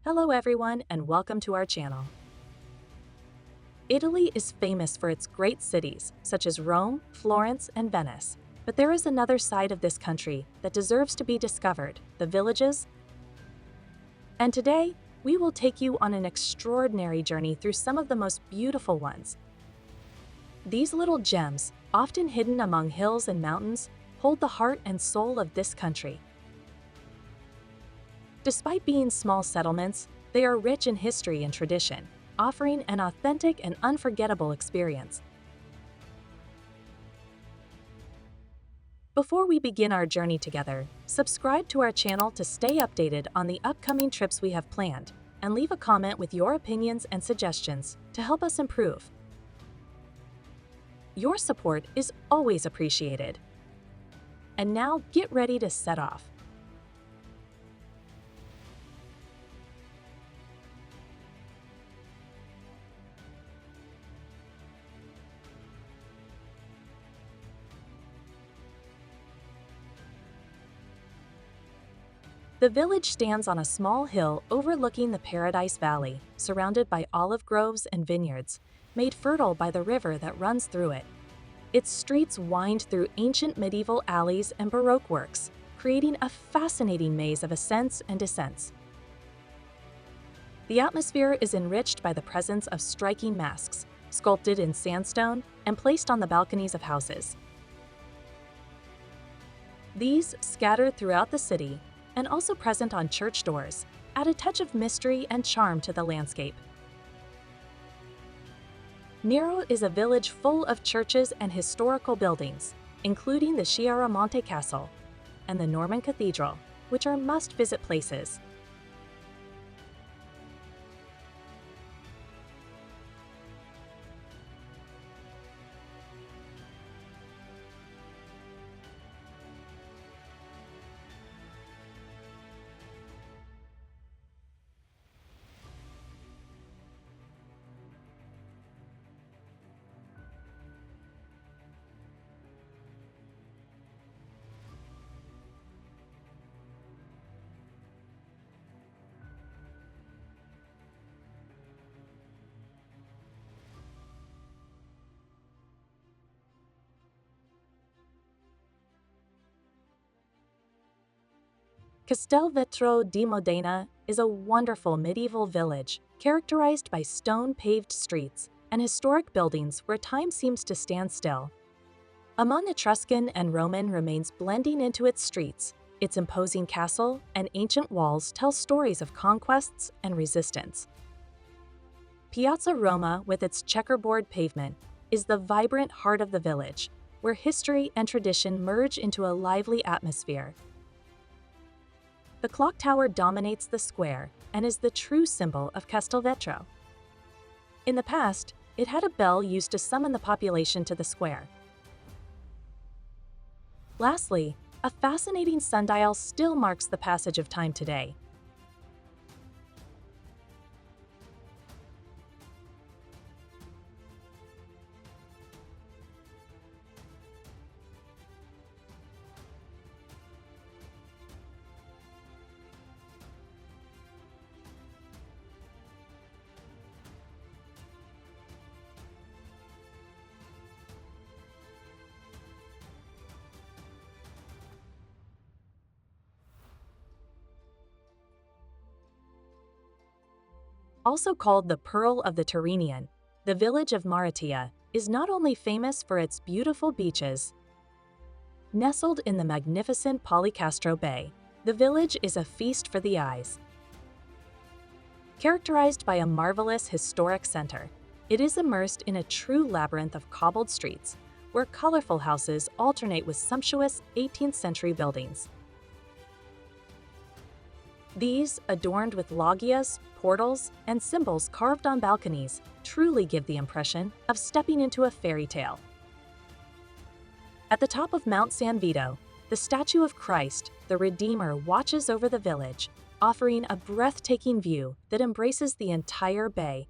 Hello everyone and welcome to our channel. Italy is famous for its great cities, such as Rome, Florence, and Venice. But there is another side of this country that deserves to be discovered, the villages. And today, we will take you on an extraordinary journey through some of the most beautiful ones. These little gems, often hidden among hills and mountains, hold the heart and soul of this country. Despite being small settlements, they are rich in history and tradition, offering an authentic and unforgettable experience. Before we begin our journey together, subscribe to our channel to stay updated on the upcoming trips we have planned, and leave a comment with your opinions and suggestions to help us improve. Your support is always appreciated. And now get ready to set off. The village stands on a small hill overlooking the Paradise Valley, surrounded by olive groves and vineyards, made fertile by the river that runs through it. Its streets wind through ancient medieval alleys and Baroque works, creating a fascinating maze of ascents and descents. The atmosphere is enriched by the presence of striking masks, sculpted in sandstone and placed on the balconies of houses. These, scattered throughout the city, and also present on church doors, add a touch of mystery and charm to the landscape. Naro is a village full of churches and historical buildings, including the Chiaramonte Castle and the Norman Cathedral, which are must-visit places. Castelvetro di Modena is a wonderful medieval village characterized by stone-paved streets and historic buildings where time seems to stand still. Among Etruscan and Roman remains blending into its streets, its imposing castle and ancient walls tell stories of conquests and resistance. Piazza Roma, with its checkerboard pavement, is the vibrant heart of the village, where history and tradition merge into a lively atmosphere. The clock tower dominates the square and is the true symbol of Castelvetro. In the past, it had a bell used to summon the population to the square. Lastly, a fascinating sundial still marks the passage of time today. Also called the Pearl of the Tyrrhenian, the village of Maratea is not only famous for its beautiful beaches. Nestled in the magnificent Policastro Bay, the village is a feast for the eyes. Characterized by a marvelous historic center, it is immersed in a true labyrinth of cobbled streets, where colorful houses alternate with sumptuous 18th century buildings. These, adorned with loggias, portals, and symbols carved on balconies, truly give the impression of stepping into a fairy tale. At the top of Mount San Vito, the statue of Christ, the Redeemer, watches over the village, offering a breathtaking view that embraces the entire bay.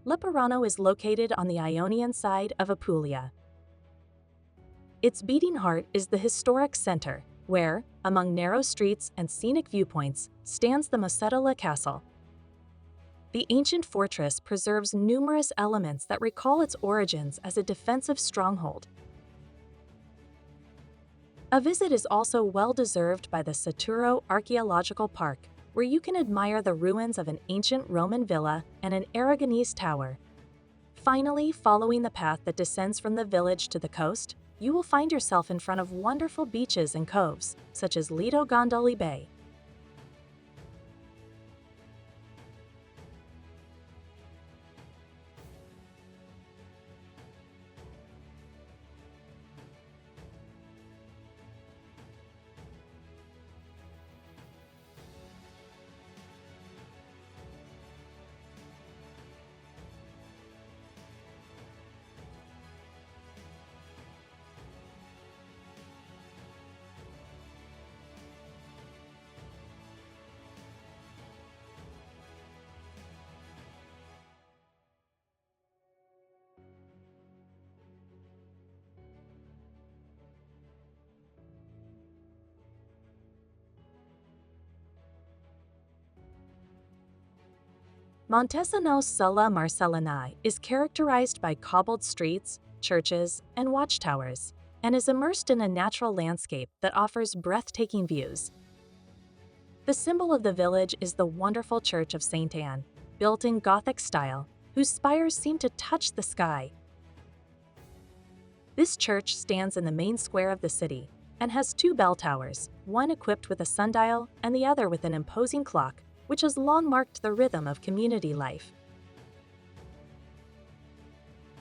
Leporano is located on the Ionian side of Apulia. Its beating heart is the historic center, where, among narrow streets and scenic viewpoints, stands the Marcellana castle. The ancient fortress preserves numerous elements that recall its origins as a defensive stronghold. A visit is also well-deserved by the Saturo Archaeological Park, where you can admire the ruins of an ancient Roman villa and an Aragonese tower. Finally, following the path that descends from the village to the coast, you will find yourself in front of wonderful beaches and coves, such as Lido Gondoli Bay. Montesano's sulla Marcellana is characterized by cobbled streets, churches, and watchtowers, and is immersed in a natural landscape that offers breathtaking views. The symbol of the village is the wonderful Church of St. Anne, built in Gothic style, whose spires seem to touch the sky. This church stands in the main square of the city and has two bell towers, one equipped with a sundial and the other with an imposing clock, which has long marked the rhythm of community life.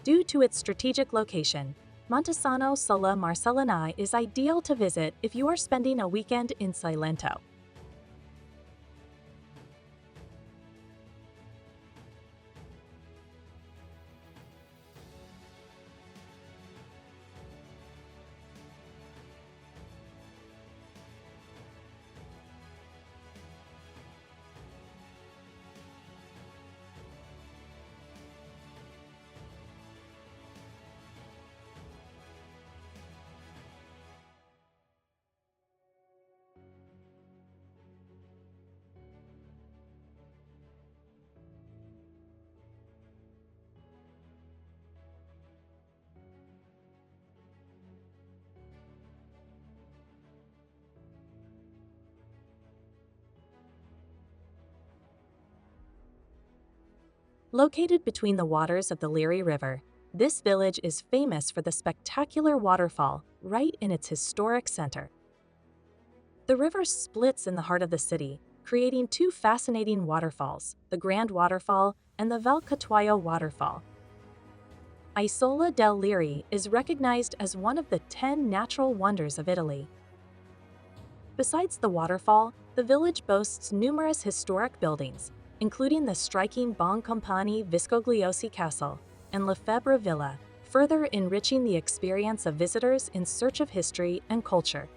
Due to its strategic location, Montesano sulla Marcellana is ideal to visit if you are spending a weekend in Salento. Located between the waters of the Liri River, this village is famous for the spectacular waterfall right in its historic center. The river splits in the heart of the city, creating two fascinating waterfalls, the Grand Waterfall and the Valcatuaio Waterfall. Isola del Liri is recognized as one of the 10 natural wonders of Italy. Besides the waterfall, the village boasts numerous historic buildings, including the striking Boncompagni Viscogliosi Castle and Lefebvre Villa, further enriching the experience of visitors in search of history and culture.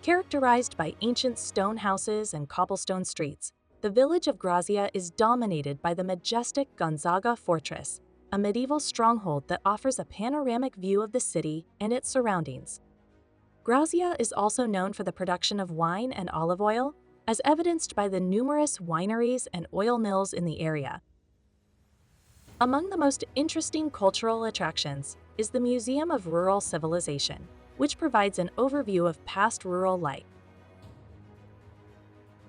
Characterized by ancient stone houses and cobblestone streets, the village of Grazie is dominated by the majestic Gonzaga Fortress, a medieval stronghold that offers a panoramic view of the city and its surroundings. Grazie is also known for the production of wine and olive oil, as evidenced by the numerous wineries and oil mills in the area. Among the most interesting cultural attractions is the Museum of Rural Civilization, which provides an overview of past rural life.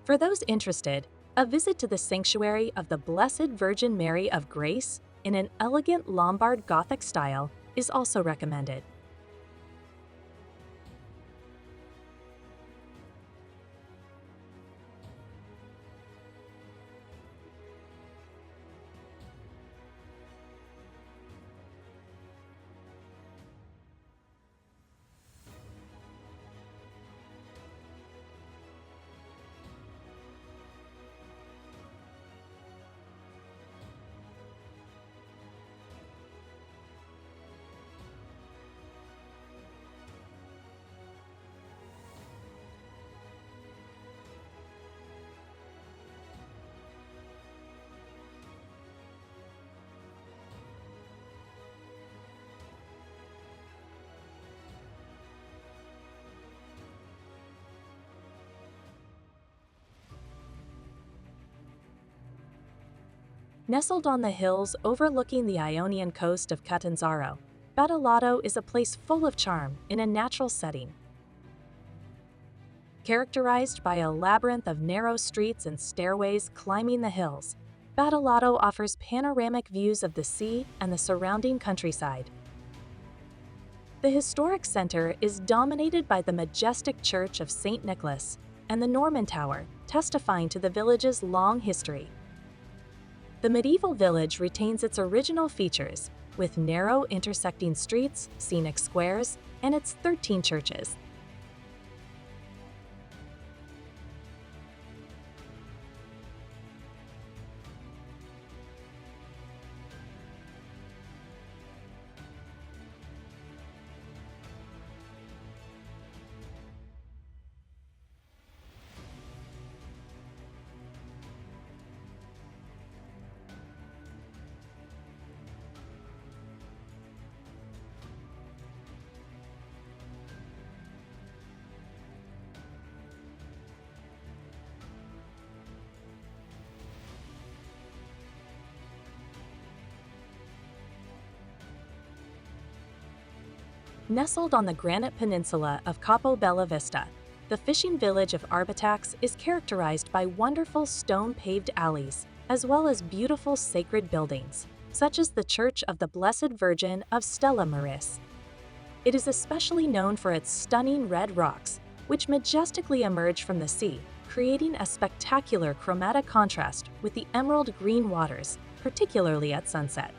For those interested, a visit to the Sanctuary of the Blessed Virgin Mary of Grace in an elegant Lombard Gothic style is also recommended. Nestled on the hills overlooking the Ionian coast of Catanzaro, Badolato is a place full of charm in a natural setting. Characterized by a labyrinth of narrow streets and stairways climbing the hills, Badolato offers panoramic views of the sea and the surrounding countryside. The historic center is dominated by the majestic church of St. Nicholas and the Norman Tower, testifying to the village's long history. The medieval village retains its original features, with narrow intersecting streets, scenic squares, and its 13 churches. Nestled on the granite peninsula of Capo Bella Vista, the fishing village of Arbatax is characterized by wonderful stone-paved alleys, as well as beautiful sacred buildings, such as the Church of the Blessed Virgin of Stella Maris. It is especially known for its stunning red rocks, which majestically emerge from the sea, creating a spectacular chromatic contrast with the emerald green waters, particularly at sunset.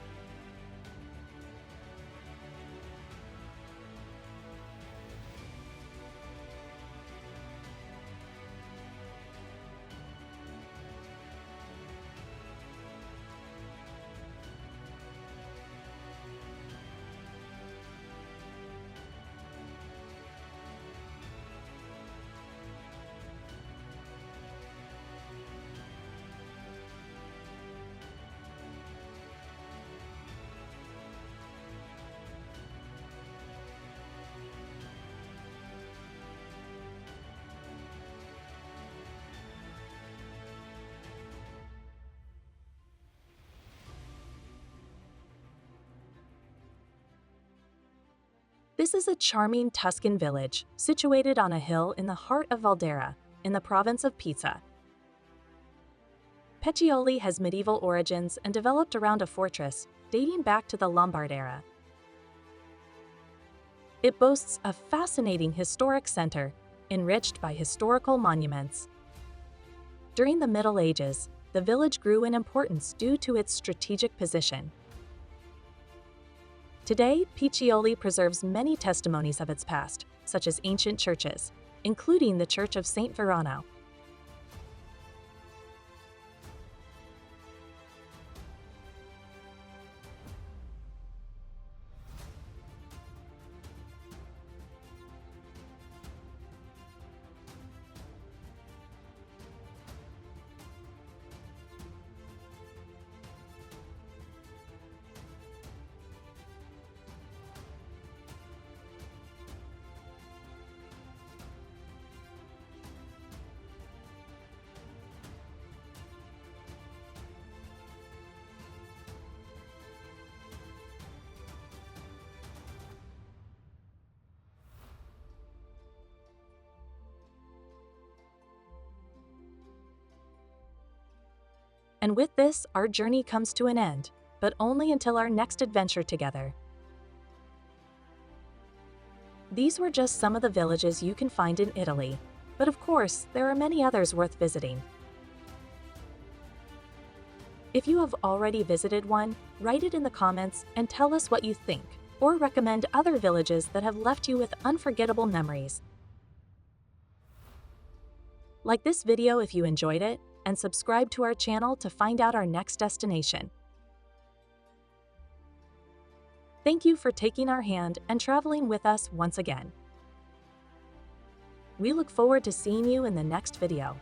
This is a charming Tuscan village situated on a hill in the heart of Valdera, in the province of Pisa. Peccioli has medieval origins and developed around a fortress dating back to the Lombard era. It boasts a fascinating historic center, enriched by historical monuments. During the Middle Ages, the village grew in importance due to its strategic position. Today, Piccioli preserves many testimonies of its past, such as ancient churches, including the Church of St. Verano. And with this, our journey comes to an end. but only until our next adventure together. These were just some of the villages you can find in Italy, but of course, there are many others worth visiting. If you have already visited one, write it in the comments and tell us what you think, or recommend other villages that have left you with unforgettable memories. Like this video if you enjoyed it, and subscribe to our channel to find out our next destination. Thank you for taking our hand and traveling with us once again. We look forward to seeing you in the next video.